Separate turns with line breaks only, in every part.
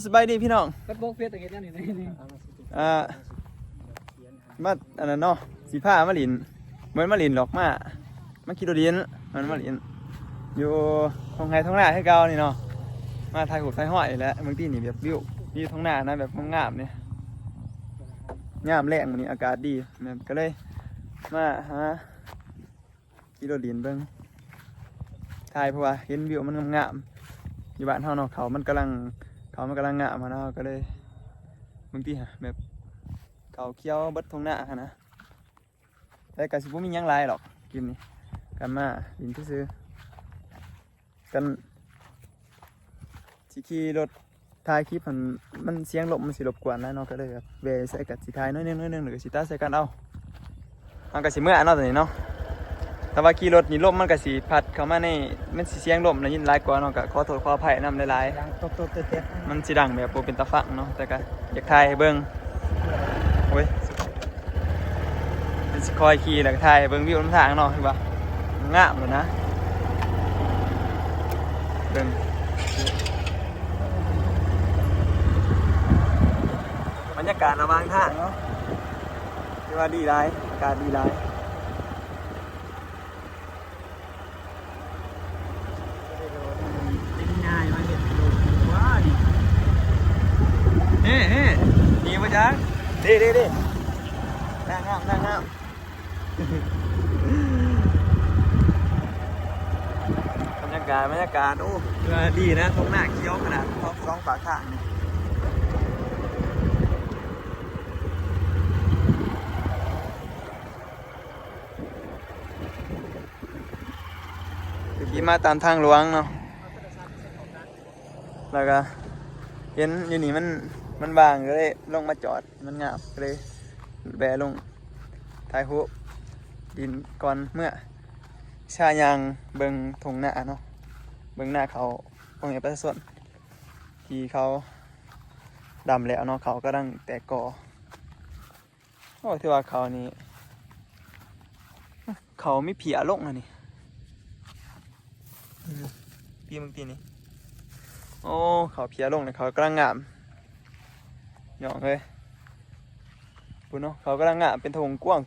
สบายดีพี่น้อง
ก็บอกเฟียแต่เห็นอย่างนี้
มาอันนั้นเนาะสีผ้ามาลินเหมือนมาลินหรอกมาคิดดูดินมันมาลินอยู่ทงไงทงหน้าให้เก่านี่เนาะมาถ่ายหูถ่ายห้อยแล้วบางทีนี่แบบวิวทงหน้านะแบบงามเนี่ยงามแรงวันนี้อากาศดีแบบก็เลยมาฮะคิดดูดินเบิ่งถ่ายเพราะว่าเห็นวิวมันงามอยู่บ้านเฮาเนาะเขามันกำลังงามมาเนาะก็เลยบางทีฮะแบบเขาเคี้ยวเบิดทงหน้านะแต่กะสิบ่มีหยังหลายหรอกกินนี่กันมาดินซื้อกันสิขี่รถถ่ายคลิปมันเสียงลมมันสิรบกวนนะเนาะก็เลยแบบเวใส่กัดสิถ่ายน้อยนึงหรือสิตาใส่กันเอากะสิเมื่อเนาะตอนนี้เนาะแต่ว่าขี่รถนี่ลมมันกะสิพัดเข้ามาในมันสิเสียงลมแล้วยินหลายกว่าเนาะก็ขอโทษขออภัยนำหลาย
ๆตบเตะ
ๆมันสิดังแบบบ่เป็นตาฟังเนาะแต่ก็อยากถ่ายให้เบิ่งโอ้ยสิคอยขี่แล้วก็ถ่ายเบิ่งวิวลำทางเนาะเห็นป่ะงามเลยนะเบิ่งบรรยากาศระหว่างทางเนาะที่ว่าดีหลายอากาศดีหลาย
ง่ายมาเห็นว้าดิ
ดีป่ะจ๊ะดีน่างามบรรยากาศโอ้ดีนะตรงหน้าเคี้ยวขนาดสองฝากทางนี่ขี่มาตามทางหลวงเนาะแล้วก็เห็นอยู่นี่มันบางก็เลยลงมาจอดมันงามก็เลยแบะลงถ่ายรูปดินก่อนเมื่อชายางเบิงทงหน้าเนาะเบิงหน้าเขาตรงนี้ประชาชนที่เขาดำแล้วเนาะเขาก็ดังแตกกอโอ้ที่ว่าเขานี้เขาไม่เผียลงนะนี่พี่มึงตีนี่โอ้เขาเพียลงเลยเขากำลังงามหยองเลยปุ่นเนาะเขากำลังงามเป็นธงกว้าง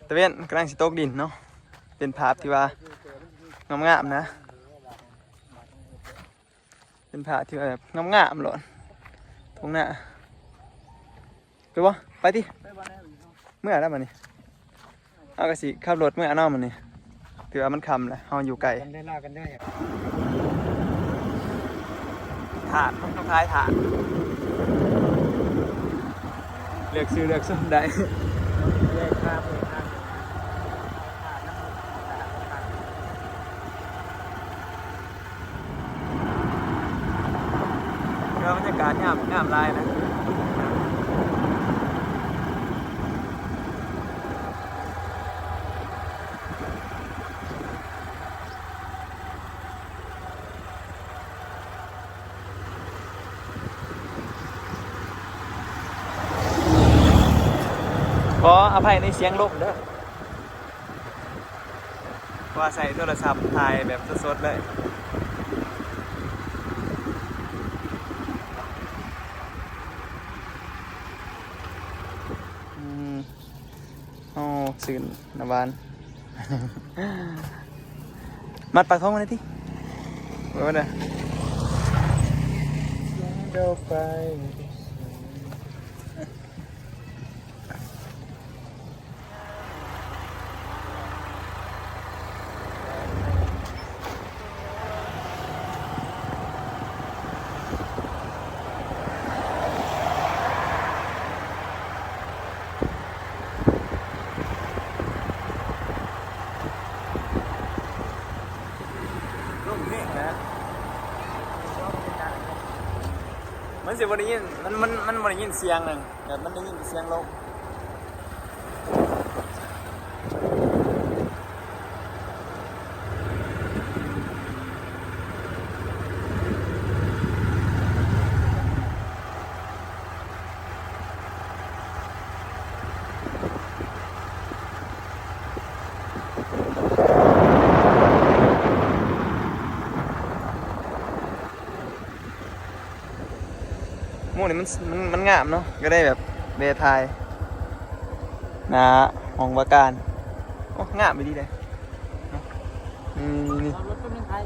ตะเวนกำลังสิตกดินเนาะเป็นภาพที่ว่างามนะเป็นภาพที่แบบงามหล่นตรงหน้าไปวะไปดิเมื่อแล้วมันนี่เอากระสีขับรถเมื่อน้ามันนี่ถือว่ามันคำเลยเราอยู่ไกล
ได้ล่ากันได้
ถาดต้องท้ายถาดเลือกซื้อเลือกส้มได้ก็บรรยากาศงามลายนะขออภัยในเสียงลมเด้อว่าใส่โทรศัพท์ถ่ายแบบสดๆเลยโอ้สื่นนะบาน มัดปากท้องมาเลยที่ไว้วันเด้อเดี๋ยวไปมันสิบ่ได้ยินมันบ่ได้ยินเสียงนึงแต่มันได้ยินเสียงลม มุมนี่มันงามเนาะก็ได้แบบเบทายนะห้องว่าการโอ้งามไปดีเลยเนาะนี่
รถก็นึงไทย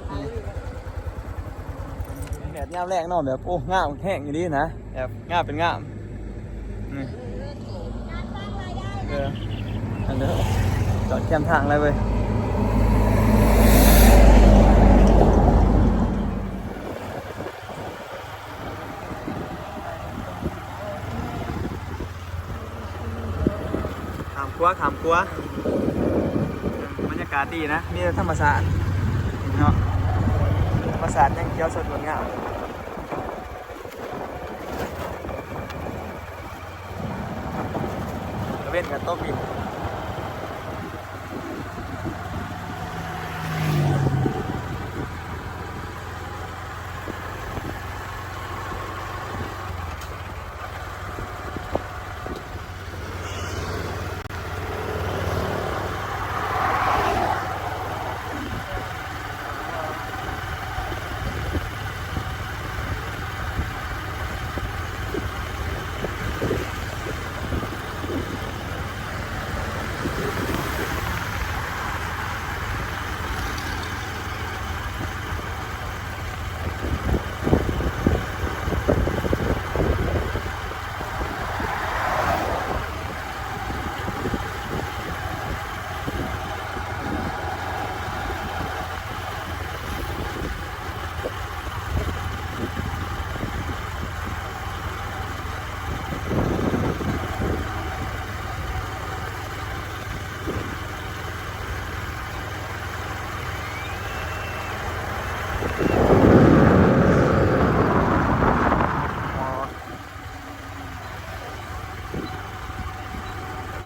แบบงามแรกเนาะแบบโอ้งามแห้งอย่างนี้นะแบบงามเป็นงามนี่อันเด้อจอดแคมทางเลยเว้ยขามกัวบรรยากาศดีนะมีแต่ธรรมศาสตร์เนาะธรรมศาสตร์ยังเขียวสดงดงามเว้นกับโต๊ะบิน